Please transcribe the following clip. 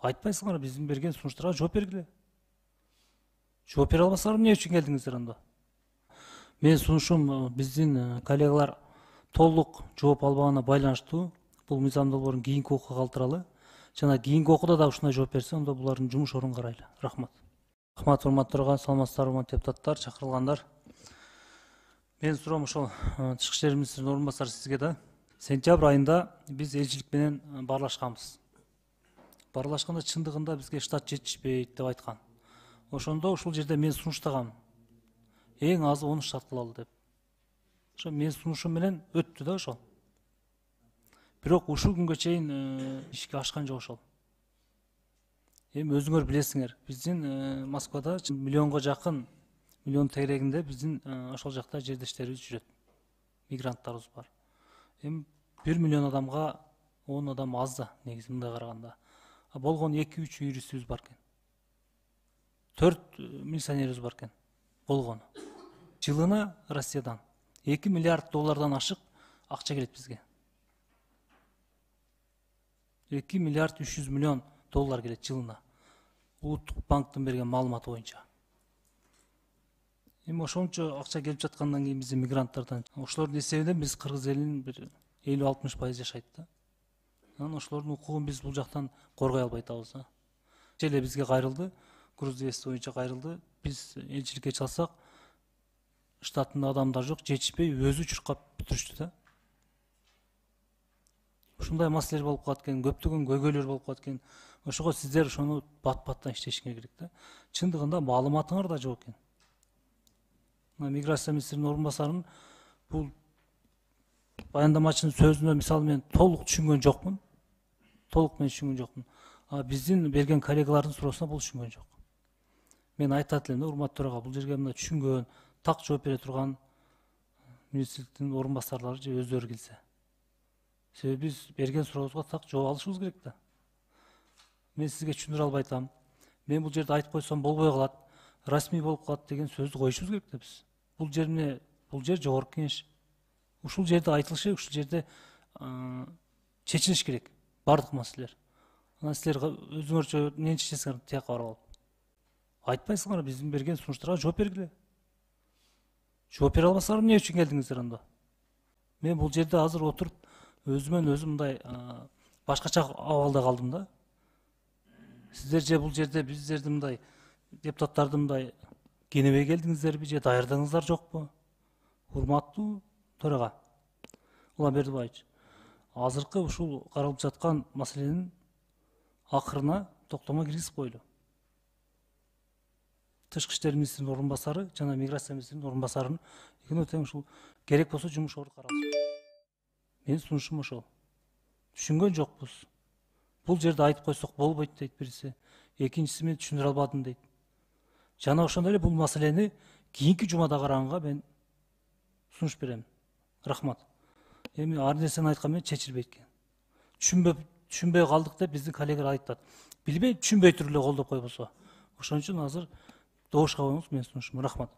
Айтпайсыңар, биздин берген сунуштарга жооп бергиле. Жооп бере албасаңар эмне үчүн келдиңиздер анда? Менин сунушум биздин коллегалар толук жооп албаганына байланыштуу. Бул мыйзам долбоорун кийинки окууга калтыралы. Жана кийинки окууда да ушундай жооп берсе, анда булардын жумуш ордун карайлы. Рахмат. Рахмат, урматтуу саламатсыздарбы депутаттар, чакырылгандар. Менин суроом ошол Тышкы иштер министринин орун басары сизге да. Сентябрь айында биз элчилик менен баарлашканбыз. Баарлашканда чындыгында бизге штат жетишпейт деп айткан. Ошондо ушул жерде мен сунуштагам. Эң азы 10 штат кылалы деп. Ошо менин сунушум менен өттү да ошол. Бирок ушул күнгө чейин ишке ашкан жок ошол. Эми өзүңөр билесиңер, биздин Москвада миллионго жакын, миллион тегерегинде биздин ошол жакта жердештерибиз жүрөт. Мигранттарыбыз бар. Эми 1 миллион адамга 10 адам аз да, негизи мындай караганда. Болгон 2-3 юристибиз бар экен. 4 милиционерибиз бар экен. Болгону. Жылына Россиядан 2 миллиард доллардан ашык акча келет бизге. 2 миллиард 300 миллион доллар келет жылына. Улуттук банктын берген маалыматы боюнча. Эми ошончо акча келип жаткандан кийин биздин мигранттардан, ошолордун эсебинен биз кыргыз элинин бир 50-60% жашайт да. Анан ошолордун укугун биз бул жактан коргой албай атабыз. Эле бизге кайрылды, Грузия боюнча кайрылды. Биз элчиликке чалсак, штатында адамдар жок, жетишпей өзү чуркап бүтүрүштү да. Ушундай маселелер болуп калат экен, көптөгөн көйгөйлөр болуп калат экен. Ошого сиздер ошону бат-баттан иштешиңер керек да. Чындыгында маалыматыңар да жок экен. Миграция министринин орун басарынын бул баяндамачынын сөзүнө мисалы мен толук түшүнгөн жокмун. Толук мен түшүнгөн жокмун. Биздин берген коллегалардын суроосуна бул түшүнгөн жок. Мен айтат элем да, урматтуу төрага, бул жерге мына түшүнгөн, так жооп бере турган министрликтин орун басарлары же өздөрү келсе. Себеби биз берген сурообузга так жооп алышыбыз керек да. Мен сизге түшүндүрө албай атам. Мен бул жерде айтып койсом болбой калат, расмий болуп калат деген сөздү коюшубуз керек да биз. Бул жер эмне? Бул жер жогорку кеңеш. Ушул жерде айтылышы, ушул жерде чечилиш керек бардык маселелер. Анан силер өзүңөрчө эмнени чечесиңер, тияка барып алып. Айтпайсыңар, биздин берген сунуштарга жооп бергиле. Жооп бере албасаңар эмне үчүн келдиңиздер анда? Мен бул жерде азыр отуруп өзүмөн өзүм мындай башкача абалда калдым да. Сиздер же бул жерде биздерди мындай депутаттарды мындай кенебей келдиңиздерби же даярдыгыңыздар жокпу? Урматтуу төрага Уланбердибаевич, азыркы ушул каралып жаткан маселенин акырына токтомо киргизип койлу. Тышкы иштер министринин орун басары жана миграция министринин орун басарынын экөөнү тең ушул керек болсо жумуш орду каралсын. Менин сунушум ошол. Түшүнгөн жокпуз. Бул жерде айтып койсок болбойт дейт бириси. Экинчиси мен түшүндүрө албадым дейт. Жана ошондой эле бул маселени кийинки жумада караганга мен сунуш берем. Рахмат. Эми ар нерсени айткан менен чечилбейт экен. Түшүнбөй калдык деп биздин коллегалар айтат. Билбей түшүнбөй туруп эле колдоп койбосо. Ошон үчүн азыр добушка коюңуз менин сунушум. Рахмат.